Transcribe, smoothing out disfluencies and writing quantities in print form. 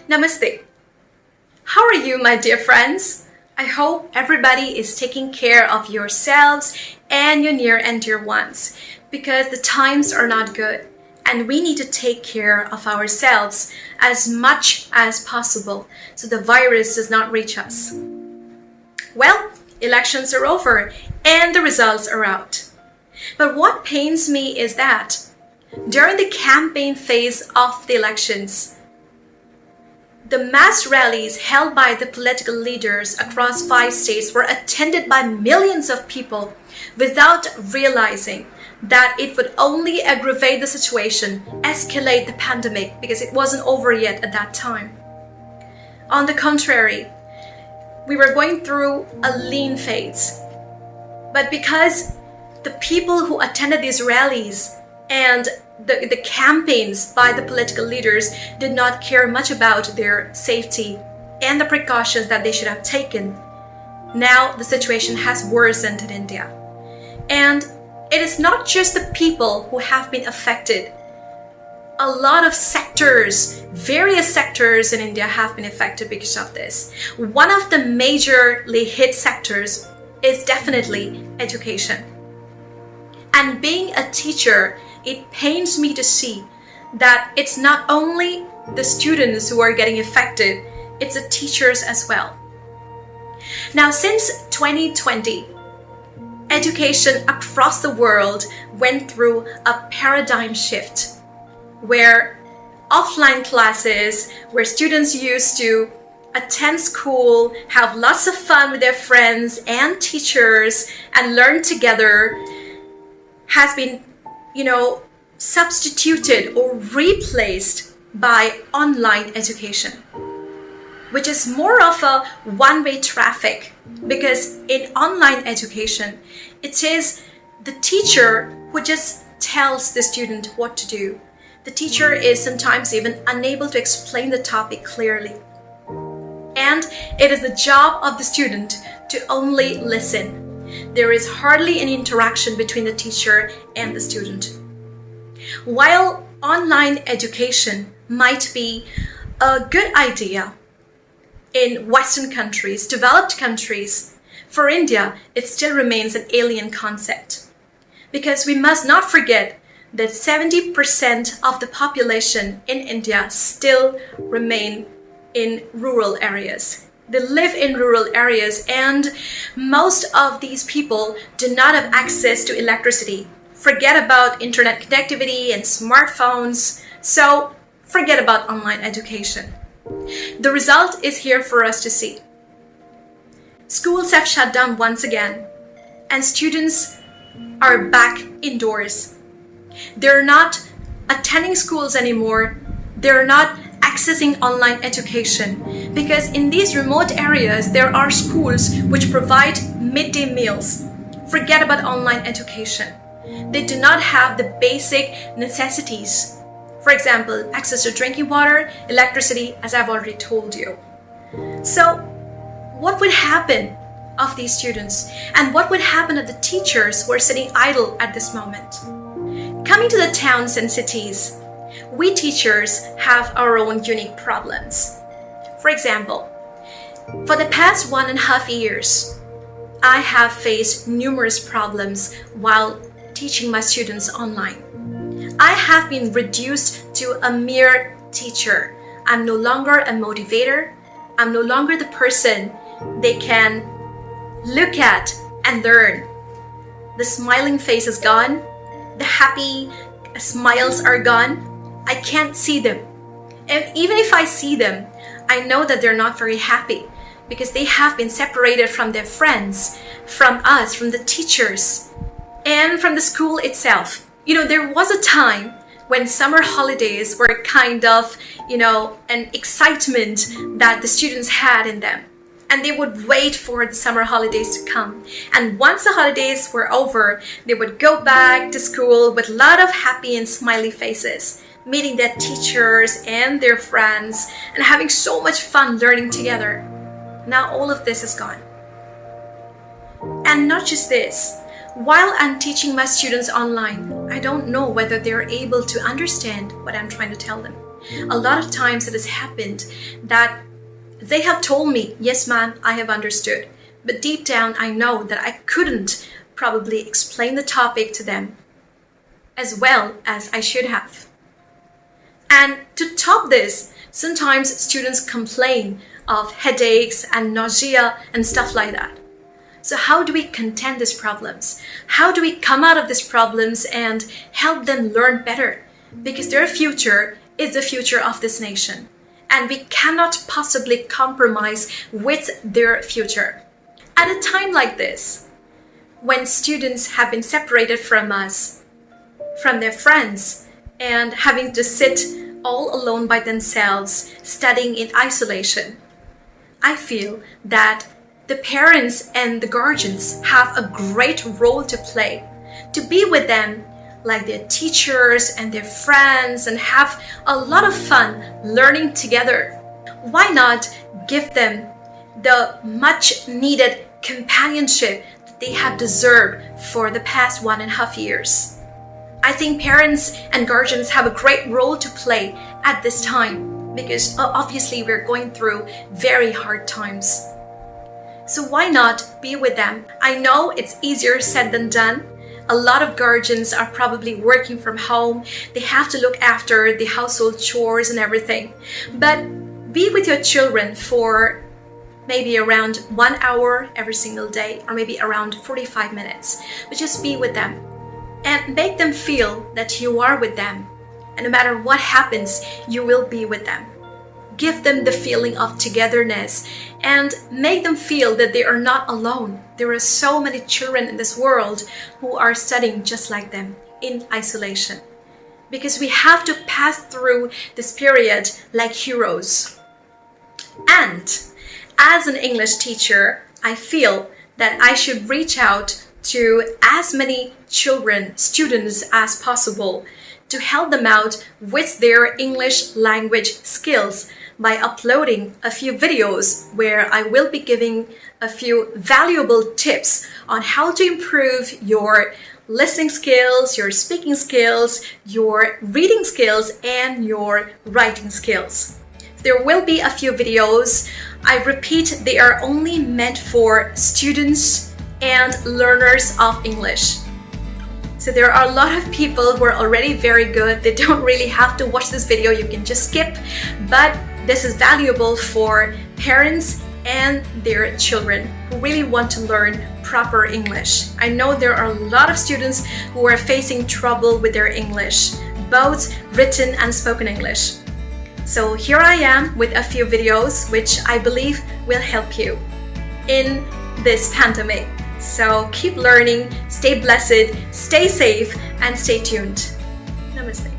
Namaste. How are you, my dear friends? I hope everybody is taking care of yourselves and your near and dear ones, because the times are not good and we need to take care of ourselves as much as possible so the virus does not reach us. Well, elections are over and the results are out. But what pains me is that during the campaign phase of the elections, the mass rallies held by the political leaders across 5 states were attended by millions of people without realizing that it would only aggravate the situation, escalate the pandemic, because it wasn't over yet at that time. On the contrary, we were going through a lean phase. But because the people who attended these rallies and the campaigns by the political leaders did not care much about their safety and the precautions that they should have taken, now the situation has worsened in India. And it is not just the people who have been affected. A lot of sectors, various sectors in India have been affected because of this. One of the majorly hit sectors is definitely education. And being a teacher, it pains me to see that it's not only the students who are getting affected, it's the teachers as well. Now, since 2020, education across the world went through a paradigm shift where offline classes, where students used to attend school, have lots of fun with their friends and teachers, and learn together, has been, substituted or replaced by online education, which is more of a one-way traffic, because in online education, it is the teacher who just tells the student what to do. The teacher is sometimes even unable to explain the topic clearly. And it is the job of the student to only listen. There is hardly any interaction between the teacher and the student. While online education might be a good idea in Western countries, developed countries, for India, it still remains an alien concept. Because we must not forget that 70% of the population in India still remain in rural areas. They live in rural areas, and most of these people do not have access to electricity. Forget about internet connectivity and smartphones, so forget about online education. The result is here for us to see. Schools have shut down once again, and students are back indoors. They're not attending schools anymore. They're not accessing online education, because in these remote areas there are schools which provide midday meals. Forget about online education. They do not have the basic necessities. For example, access to drinking water, electricity, as I've already told you. So what would happen of these students, and what would happen of the teachers who are sitting idle at this moment? Coming to the towns and cities, we teachers have our own unique problems. For example, for the past 1.5 years, I have faced numerous problems while teaching my students online. I have been reduced to a mere teacher. I'm no longer a motivator. I'm no longer the person they can look at and learn. The smiling face is gone. The happy smiles are gone. I can't see them. And even if I see them, I know that they're not very happy, because they have been separated from their friends, from us, from the teachers, and from the school itself. There was a time when summer holidays were kind of, an excitement that the students had in them. And they would wait for the summer holidays to come. And once the holidays were over, they would go back to school with a lot of happy and smiley faces, meeting their teachers and their friends, and having so much fun learning together. Now all of this is gone. And not just this, while I'm teaching my students online, I don't know whether they're able to understand what I'm trying to tell them. A lot of times it has happened that they have told me, yes ma'am, I have understood. But deep down I know that I couldn't probably explain the topic to them as well as I should have. And to top this, sometimes students complain of headaches and nausea and stuff like that. So how do we contend these problems? How do we come out of these problems and help them learn better? Because their future is the future of this nation. And we cannot possibly compromise with their future. At a time like this, when students have been separated from us, from their friends, and having to sit all alone by themselves, studying in isolation, I feel that the parents and the guardians have a great role to play, to be with them like their teachers and their friends and have a lot of fun learning together. Why not give them the much needed companionship that they have deserved for the past 1.5 years? I think parents and guardians have a great role to play at this time because obviously we're going through very hard times. So why not be with them? I know it's easier said than done. A lot of guardians are probably working from home. They have to look after the household chores and everything. But be with your children for maybe around 1 hour every single day, or maybe around 45 minutes. But just be with them and make them feel that you are with them. And no matter what happens, you will be with them. Give them the feeling of togetherness and make them feel that they are not alone. There are so many children in this world who are studying just like them in isolation. Because we have to pass through this period like heroes. And as an English teacher, I feel that I should reach out to as many children, students as possible to help them out with their English language skills by uploading a few videos where I will be giving a few valuable tips on how to improve your listening skills, your speaking skills, your reading skills, and your writing skills. There will be a few videos. I repeat, they are only meant for students and learners of English. So there are a lot of people who are already very good. They don't really have to watch this video. You can just skip. But this is valuable for parents and their children who really want to learn proper English. I know there are a lot of students who are facing trouble with their English, both written and spoken English. So here I am with a few videos which I believe will help you in this pandemic. So keep learning, stay blessed, stay safe, and stay tuned. Namaste.